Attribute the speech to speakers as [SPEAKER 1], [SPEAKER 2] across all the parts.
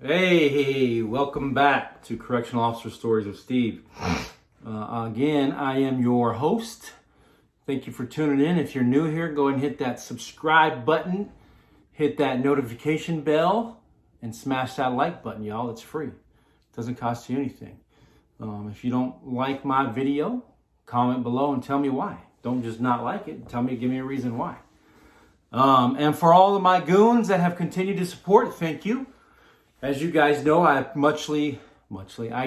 [SPEAKER 1] Hey, welcome back to Correctional Officer Stories with Steve. Again, I am your host. Thank you for tuning in. If you're new here, go ahead and hit that subscribe button, hit that notification bell, and smash that like button, y'all. It's free. It doesn't cost you anything. If you don't like my video, comment below and tell me why. Don't just not like it. Give me a reason why. And for all of my goons that have continued to support, thank you. As you guys know, I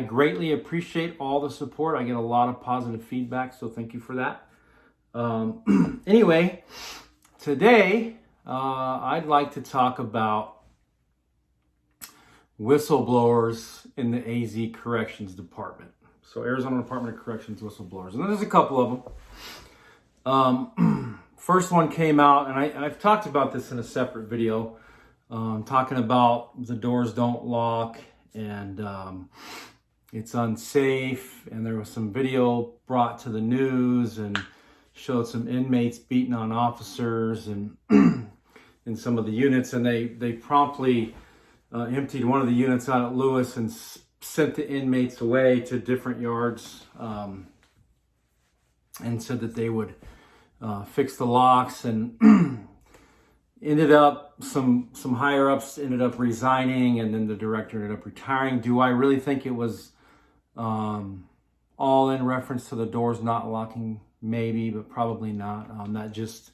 [SPEAKER 1] greatly appreciate all the support. I get a lot of positive feedback, so thank you for that. Anyway, today I'd like to talk about whistleblowers in the AZ Corrections Department. So Arizona Department of Corrections whistleblowers. And there's a couple of them. First one came out, and I've talked about this in a separate video. Talking about the doors don't lock and it's unsafe, and there was some video brought to the news and showed some inmates beating on officers and in some of the units, and they promptly emptied one of the units out at Lewis and sent the inmates away to different yards and said that they would fix the locks, and ended up some higher ups ended up resigning, and then the director ended up retiring. Do I really think it was all in reference to the doors not locking? Maybe, but probably not. That just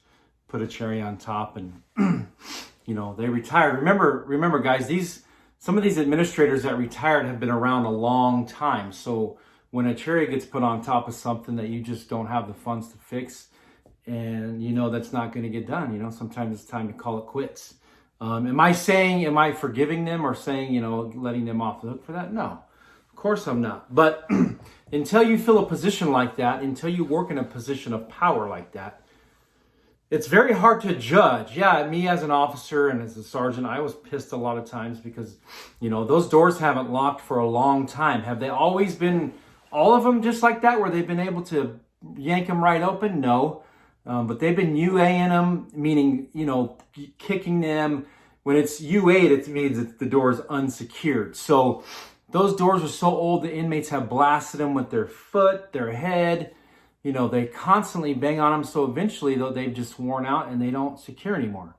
[SPEAKER 1] put a cherry on top, and they retired. Remember, guys, some of these administrators that retired have been around a long time. So when a cherry gets put on top of something that you just don't have the funds to fix, and that's not going to get done. Sometimes it's time to call it quits. Am I forgiving them or saying, letting them off the hook for that? No, of course I'm not. But until you fill a position like that, until you work in a position of power like that, it's very hard to judge. Yeah, me as an officer and as a sergeant, I was pissed a lot of times because, those doors haven't locked for a long time. Have they always been, all of them just like that, where they've been able to yank them right open? No. But they've been UAing them, meaning, kicking them. When it's UA'd, it means that the door is unsecured. So those doors are so old, the inmates have blasted them with their foot, their head. They constantly bang on them. So eventually, though, they've just worn out and they don't secure anymore.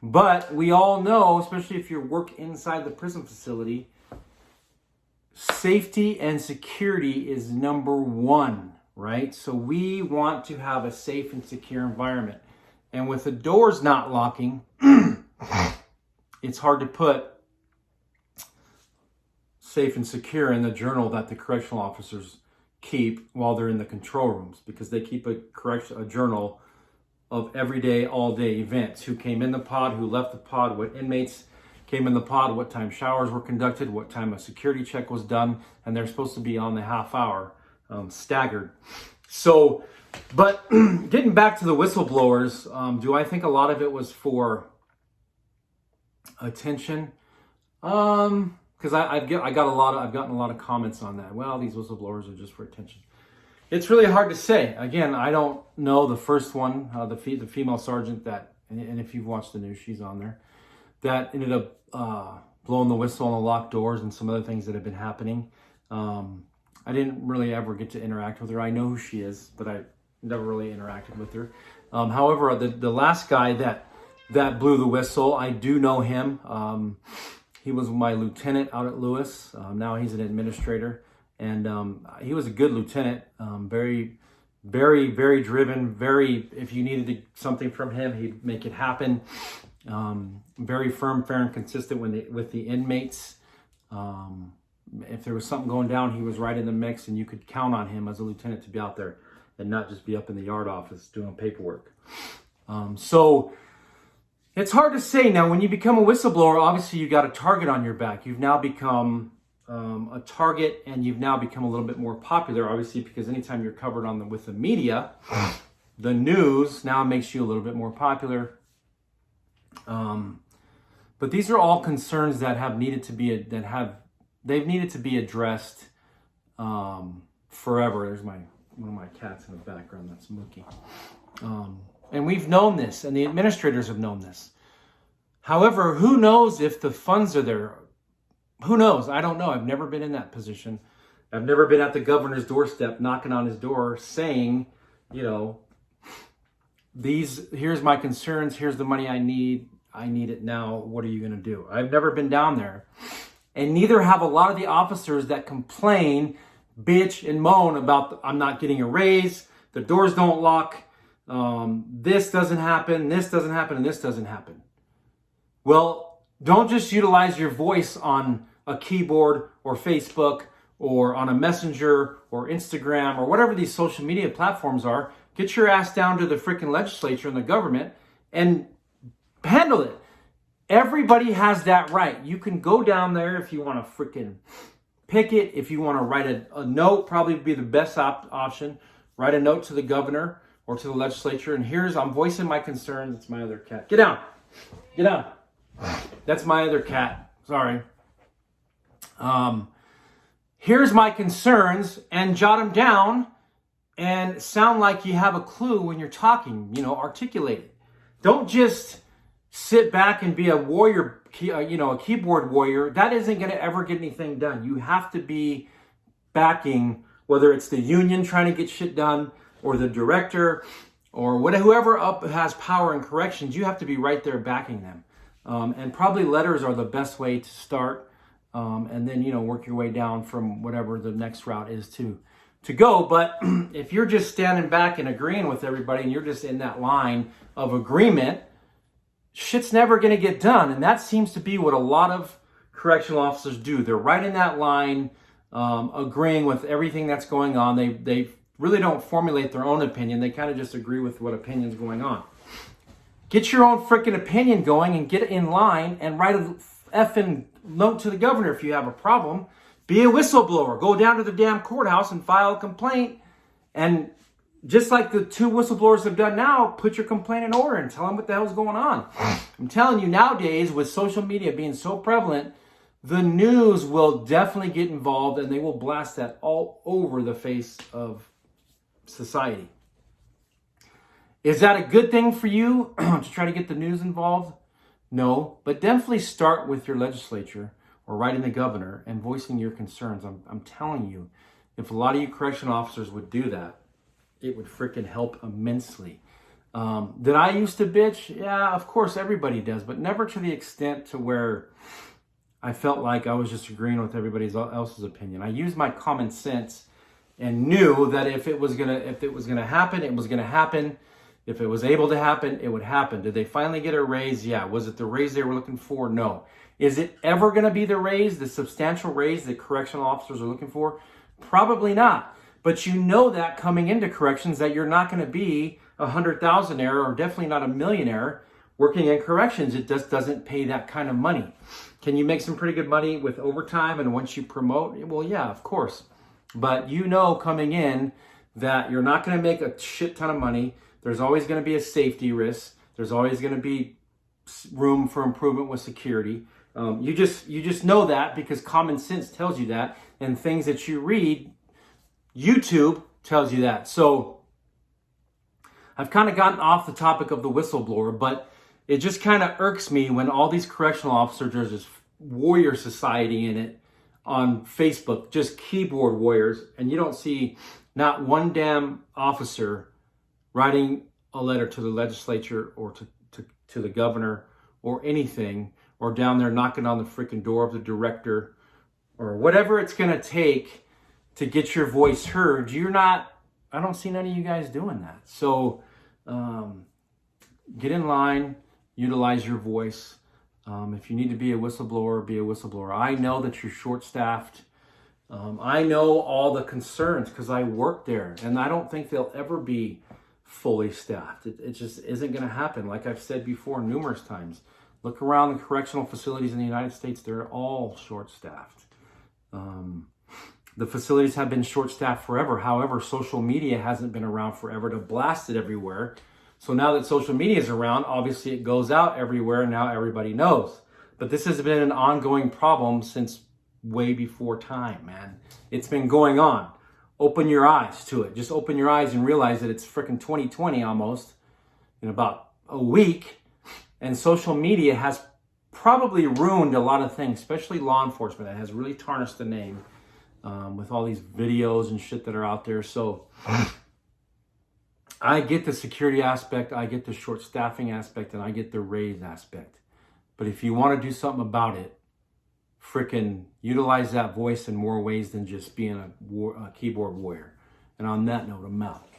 [SPEAKER 1] But we all know, especially if you work inside the prison facility, safety and security is number one. Right? So we want to have a safe and secure environment. And with the doors not locking, it's hard to put safe and secure in the journal that the correctional officers keep while they're in the control rooms, because they keep a journal of everyday, all-day events. Who came in the pod, who left the pod, what inmates came in the pod, what time showers were conducted, what time a security check was done, and they're supposed to be on the half hour. Staggered. So, but getting back to the whistleblowers, do I think a lot of it was for attention? Because I've gotten a lot of comments on that. Well, these whistleblowers are just for attention. It's really hard to say. Again, I don't know the first one, the female sergeant that, and if you've watched the news, she's on there, that ended up blowing the whistle on the locked doors and some other things that have been happening. I didn't really ever get to interact with her. I know who she is, but I never really interacted with her. However, the last guy that blew the whistle, I do know him. He was my lieutenant out at Lewis. Now he's an administrator, and he was a good lieutenant. Very, very, very driven. If you needed something from him, he'd make it happen. Very firm, fair, and consistent with the inmates. If there was something going down, he was right in the mix, and you could count on him as a lieutenant to be out there and not just be up in the yard office doing paperwork. So it's hard to say. Now, when you become a whistleblower, obviously you got a target on your back. You've now become a target, and you've now become a little bit more popular, obviously, because anytime you're covered with the media, the news now makes you a little bit more popular. But these are all concerns that have needed to be they've needed to be addressed forever. There's one of my cats in the background that's mookie. And we've known this, and the administrators have known this. However, who knows if the funds are there? Who knows? I don't know. I've never been in that position. I've never been at the governor's doorstep knocking on his door saying, you know, here's my concerns, here's the money I need it now, what are you going to do? I've never been down there. And neither have a lot of the officers that complain, bitch, and moan about I'm not getting a raise, the doors don't lock, this doesn't happen, and this doesn't happen. Well, don't just utilize your voice on a keyboard or Facebook or on a messenger or Instagram or whatever these social media platforms are. Get your ass down to the freaking legislature and the government and handle it. Everybody has that right. You can go down there if you want to freaking picket, if you want to write a note, probably would be the best option. Write a note to the governor or to the legislature. And I'm voicing my concerns. It's my other cat. Get down. Get down. That's my other cat. Sorry. Here's my concerns, and jot them down and sound like you have a clue when you're talking, articulate it. Don't just sit back and be a warrior, a keyboard warrior. That isn't going to ever get anything done. You have to be backing, whether it's the union trying to get shit done or the director or whoever up has power in corrections. You have to be right there backing them. And probably letters are the best way to start. And then, work your way down from whatever the next route is to go. But if you're just standing back and agreeing with everybody and you're just in that line of agreement, shit's never going to get done. And that seems to be what a lot of correctional officers do. They're right in that line, agreeing with everything that's going on. They really don't formulate their own opinion. They kind of just agree with what opinion's going on. Get your own freaking opinion going and get in line and write a effing note to the governor if you have a problem. Be a whistleblower. Go down to the damn courthouse and file a complaint. And just like the two whistleblowers have done now, put your complaint in order and tell them what the hell's going on. I'm telling you, nowadays, with social media being so prevalent, the news will definitely get involved and they will blast that all over the face of society. Is that a good thing for you to try to get the news involved? No, but definitely start with your legislature or writing the governor and voicing your concerns. I'm telling you, if a lot of you correctional officers would do that, it would freaking help immensely. Did I used to bitch? Yeah, of course everybody does, but never to the extent to where I felt like I was just agreeing with everybody else's opinion. I used my common sense and knew that if it was gonna happen, it was gonna happen. If it was able to happen, it would happen. Did they finally get a raise? Yeah. Was it the raise they were looking for? No. Is it ever going to be the raise, the substantial raise that correctional officers are looking for? Probably not. But you know that coming into corrections that you're not going to be a 100,000-aire or definitely not a millionaire working in corrections. It just doesn't pay that kind of money. Can you make some pretty good money with overtime and once you promote? Well, yeah, of course. But coming in that you're not going to make a shit ton of money. There's always going to be a safety risk. There's always going to be room for improvement with security. You just know that because common sense tells you that, and things that you read, YouTube tells you that. So I've kind of gotten off the topic of the whistleblower, but it just kind of irks me when all these correctional officers, there's this warrior society in it on Facebook, just keyboard warriors, and you don't see not one damn officer writing a letter to the legislature or to the governor or anything, or down there knocking on the freaking door of the director or whatever it's going to take to get your voice heard. I don't see none of you guys doing that. So get in line, utilize your voice. If you need to be a whistleblower, be a whistleblower. I know that you're short-staffed. I know all the concerns because I work there, and I don't think they'll ever be fully staffed. It just isn't going to happen. Like I've said before numerous times, look around the correctional facilities in the United States, they're all short-staffed. The facilities have been short-staffed forever. However, social media hasn't been around forever to blast it everywhere. So now that social media is around, obviously it goes out everywhere and now everybody knows. But this has been an ongoing problem since way before time, man. It's been going on. Open your eyes to it. Just open your eyes and realize that it's freaking 2020 almost in about a week. And social media has probably ruined a lot of things, especially law enforcement. It has really tarnished the name with all these videos and shit that are out there. So I get the security aspect, I get the short staffing aspect, and I get the raise aspect. But if you want to do something about it, frickin' utilize that voice in more ways than just being a keyboard warrior. And on that note, I'm out.